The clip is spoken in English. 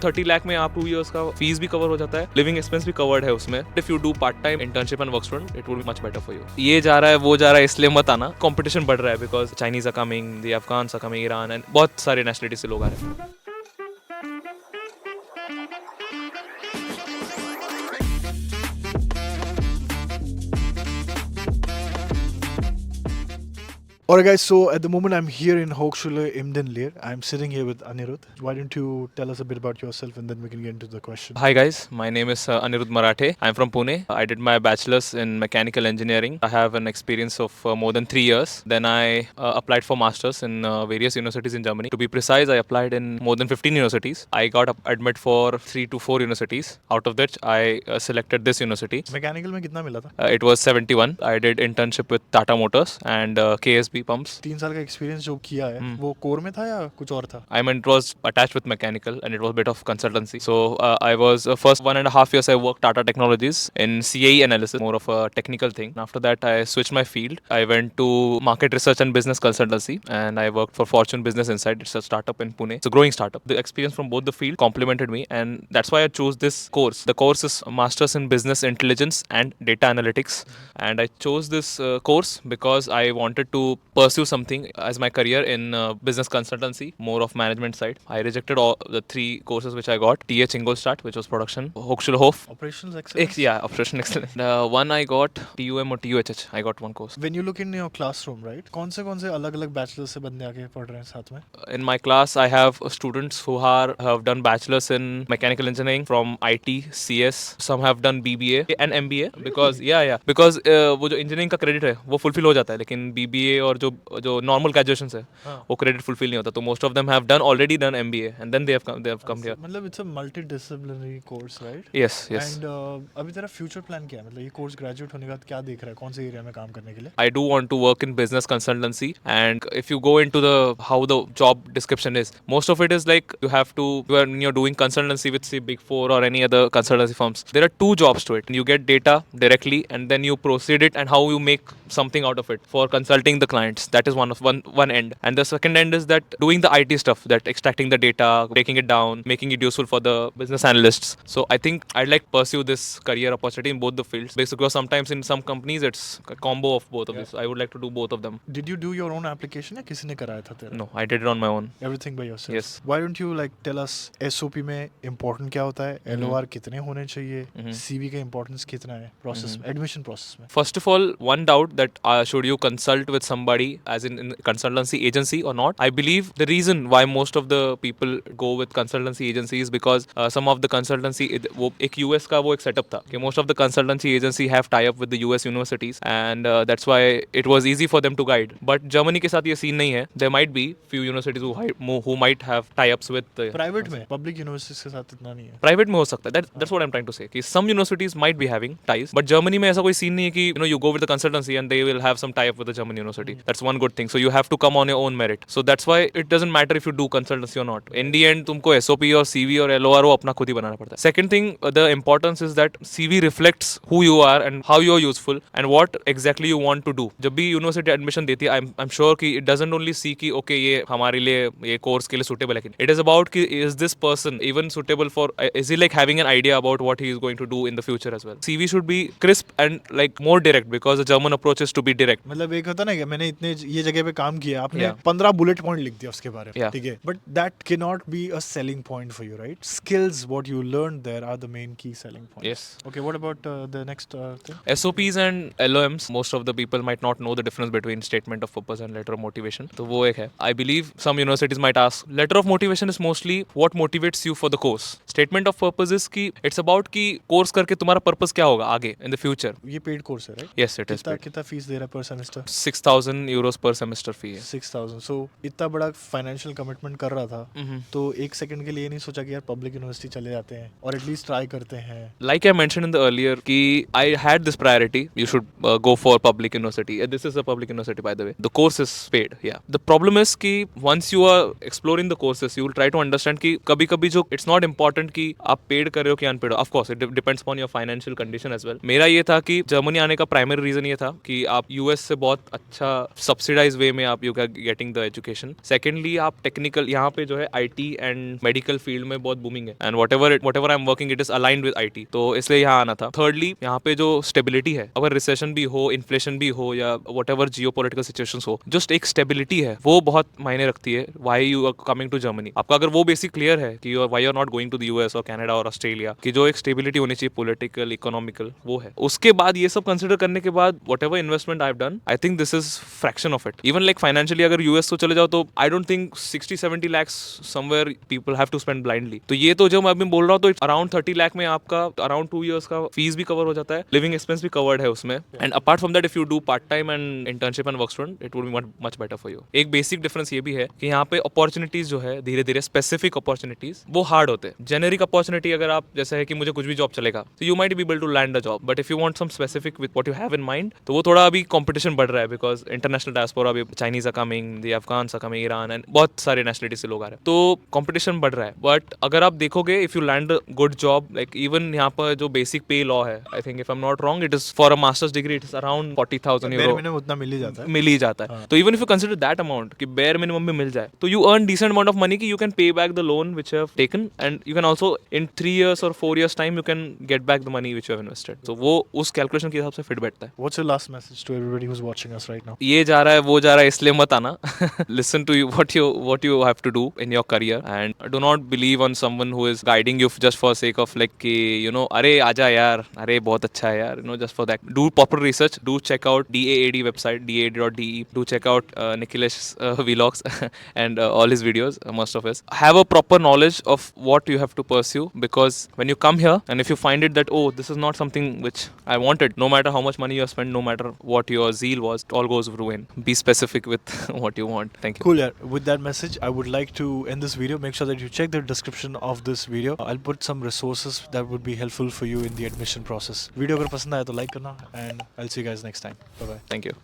30 लाख में आप 2 years का फीस भी कवर हो जाता है, लिविंग एक्सपेंस भी कवर्ड है उसमें. If you do part time internship and work student it will be much better for you. ये जा रहा है वो जा रहा है इसलिए मत आना, कंपटीशन बढ़ रहा है because Chinese are coming, the Afghans are coming, Iran and बहुत सारे नेशनलिटी से लोग आ रहे हैं. Alright guys, so at the moment I'm here in Hochschule Imdenleer. I'm sitting here with Anirudh. Why don't you tell us a bit about yourself and then we can get into the question. Hi guys, my name is Anirudh Marathe. I'm from Pune. I did my bachelor's in mechanical engineering. I have an experience of more than 3 years. Then I applied for masters in various universities in Germany. To be precise, I applied in more than 15 universities. I got admit for 3 to 4 universities, out of which I selected this university. Mechanical में कितना मिला था? It was 71. I did internship with Tata Motors and KSB pumps. 3 साल का experience जो किया है वो कोर में था या कुछ और था? I mean, it was attached with mechanical and it was a bit of consultancy. So I was first 1.5 years I worked Tata Technologies in CAE analysis, more of a technical thing. After that, I switched my field. I went to market research and business consultancy, and I worked for Fortune Business Insight. It's a startup in Pune. It's a growing startup. The experience from both the field complemented me, and that's why I chose this course. The course is Masters in Business Intelligence and Data Analytics, and I chose this course because I wanted to pursue something as my career in business consultancy, more of management side. I rejected all the 3 courses which I got. TH Ingolstadt, which was production. Hochschule Hof. Operations excellence? Yeah, operational excellence. One I got TUM or TUHH. I got one course. When you look in your classroom, right? कौन से अलग-अलग bachelors से बंदे आके पढ़ रहे हैं साथ में? In my class, I have students who have done bachelors in mechanical engineering from IT, CS. Some have done BBA and MBA because because वो जो engineering का credit है वो fulfill हो जाता है, लेकिन BBA और जो normal graduations है वो credit fulfill नहीं होता. तो most of them have already done MBA and then they have come here. मतलब it's a multidisciplinary course, right? Yes. And अभी तेरा future plan क्या है? मतलब ये course graduate होने के बाद क्या देख रहा है? कौन से area में काम करने के लिए? I do want to work in business consultancy, and if you go into how the job description is, most of it is like when you're doing consultancy with say Big Four or any other consultancy firms, there are 2 jobs to it. You get data directly and then you proceed it and how you make something out of it for consulting the clients. That is one end, and the second end is that doing the IT stuff, that extracting the data, breaking it down, making it useful for the business analysts. So I think I'd like to pursue this career opportunity in both the fields, because sometimes in some companies it's a combo of both of these. I would like to do both of them. Did you do your own application या किसी ने कराया था तेरा? No, I did it on my own. Everything by yourself? Yes. Why don't you like tell us SOP में important क्या होता है? LOR कितने होने चाहिए? CV का importance कितना है? Process admission process में? First of all, one doubt that should you consult with somebody as in consultancy agency or not? I believe the reason why most of the people go with consultancy agency is because some of the consultancy वो एक US का वो एक setup था कि most of the consultancy agency have tie up with the US universities, and that's why it was easy for them to guide. But Germany के साथ ये scene नहीं है. There might be few universities who might have tie-ups with private में public universities के साथ इतना नहीं है. Private में हो सकता है. That's what I'm trying to say. कि some universities might be having ties, but Germany में ऐसा कोई scene नहीं है कि you go with the consultancy and they will have some tie-up with the German university. That's one good thing. So you have to come on your own merit. So that's why it doesn't matter if you do consultancy or not. In the end, तुमको SOP और CV और LOR वो अपना खुद ही बनाना पड़ता है. Second thing, the importance is that CV reflects who you are and how you are useful and what exactly you want to do. जब भी university admission देती है, I'm sure कि it doesn't only see कि okay ये हमारे लिए ये course के लिए suitable है. It is about कि is this person even suitable for, is he like having an idea about what he is going to do in the future as well. CV should be crisp and like more direct because the German approach is to be direct. मतलब एक होता ना कि मैंने इतने ये जगह पे काम किया, आपने 15 बुलेट पॉइंट लिख दिया उसके बारे में, ठीक है, but that can not be a selling point for you, right? Skills what you learn there are the main key selling point. Yes. Okay, what about the next thing? SOPs and LOMs, most of the people might not know the difference between statement of purpose and letter of motivation. तो वो एक है. I believe some universities might ask, letter of motivation is mostly what motivates you for the course. Statement of purpose is कि it's about कि course करके तुम्हारा purpose क्या होगा आगे in the future. ये पेड कोर्स है, right? Yes, it is paid. कितना फीस दे रहा है पर semester? 6,000 euros per semester fee है. 6,000. So इतना बड़ा फाइनेंशियल कमिटमेंट कर रहा था, तो एक सेकंड के लिए नहीं सोचा कि यार पब्लिक यूनिवर्सिटी चले जाते हैं और एटलीस्ट ट्राई करते हैं? Like I mentioned in the earlier कि I had this priority, you should go for public university. This is a public university by the way. The course is paid, yeah. The problem is कि once you are exploring the courses, you will try to understand कि कभी-कभी जो it's not important important कि आप paid कर रहे हो कि अनपेड हो. Of course it depends upon your financial condition as well. मेरा ये था कि जर्मनी आने का प्राइमरी रीजन ये था कि आप यूएस से बहुत अच्छा सब्सिडाइज वे में आप you are getting the education. Secondly आप टेक्निकल यहाँ पे जो है आईटी एंड मेडिकल फील्ड में बहुत बूमिंग है and what ever I am working it is aligned with IT, तो इसलिए यहाँ आना था. थर्डली यहाँ पे जो स्टेबिलिटी है, अगर रिसेशन भी हो, इन्फ्लेशन भी हो या वट एवर जियोपॉलिटिकल सिचुएशंस हो, जस्ट एक स्टेबिलिटी है वो बहुत मायने रखती है. Why you are coming to Germany. आपका अगर वो बेसिक क्लियर है कि why you are not going to the US और कनाडा और ऑस्ट्रेलिया, की जो एक स्टेबिलिटी होनी चाहिए पॉलिटिकल इकोनॉमिकल वो है. उसके बाद ये सब कंसिडर करने के बाद whatever investment I have done, I think this is fraction of it. Even like financially अगर यूएस तो चले जाओ तो I don't think 60-70 lakhs somewhere people have to spend blindly. तो ये तो जो मैं अभी बोल रहा हूँ तो अराउंड 30 लाख में आपका अराउंड 2 years का फीस भी कवर हो जाता है, लिविंग एक्सपेंस भी कवर्ड है उसमें. And apart from that if you do part time and internship and work student it would be much better for you. एक बेसिक डिफरेंस ये भी है कि यहाँ पे अपॉर्चुनिटीज जो है धीरे धीरे स्पेसिफिक अपॉर्चुनिटीज वो हार्ड होते हैं. जेनेरिक अपॉर्चुनिटी अगर आप जैसे है कि मुझे कुछ भी जॉब चलेगा तो you might be able to land a job, but if you want some specific with what you have in mind तो वो थोड़ा अभी कंपटीशन बढ़ रहा है बिकॉज इंटरनेशनल डायस्पोरा अभी Chinese are coming, the Afghans are coming, Iran and बहुत सारे नेशनलिटी से लोग आ रहे हैं, तो कंपटीशन बढ़ रहा है. बट अगर आप देखोगे if you land good job like even यहाँ पर जो बेसिक पे लॉ है, I think if I am not wrong it is for a masters degree it is around 40,000 euro. Minimum उतना मिल ही जाता है. तो even if you consider that amount कि बेयर मिनिमम भी मिल जाए तो you earn decent amount of money कि you can pay back the loan which you have taken and you can also in 3 years or 4 years time you can get back the money which you have invested. तो वो उस calculation के हिसाब से fit बैठता है. What's your last message to everybody who's watching us right now? ये जा रहा है वो जा रहा है इसलिए मत आना. Listen to what you have to do in your career and do not believe on someone who is guiding you just for sake of like कि you know अरे आजा यार, अरे बहुत अच्छा है यार, you know, just for that. Do proper research. Do check out DAAD website, daad.de. Do check out Nikhilesh's vlogs and all his videos, most of his. Have a proper knowledge of what you have to pursue because when you come here and if you find it that oh this is not something which I wanted, no matter how much money you have spent, no matter what your zeal was, it all goes ruin. Be specific with what you want. Thank you. Cool, yeah. With that message, I would like to end this video. Make sure that you check the description of this video. I'll put some resources that would be helpful for you in the admission process. Video अगर पसंद आया तो like करना and I'll see you guys next time. Bye bye. Thank you.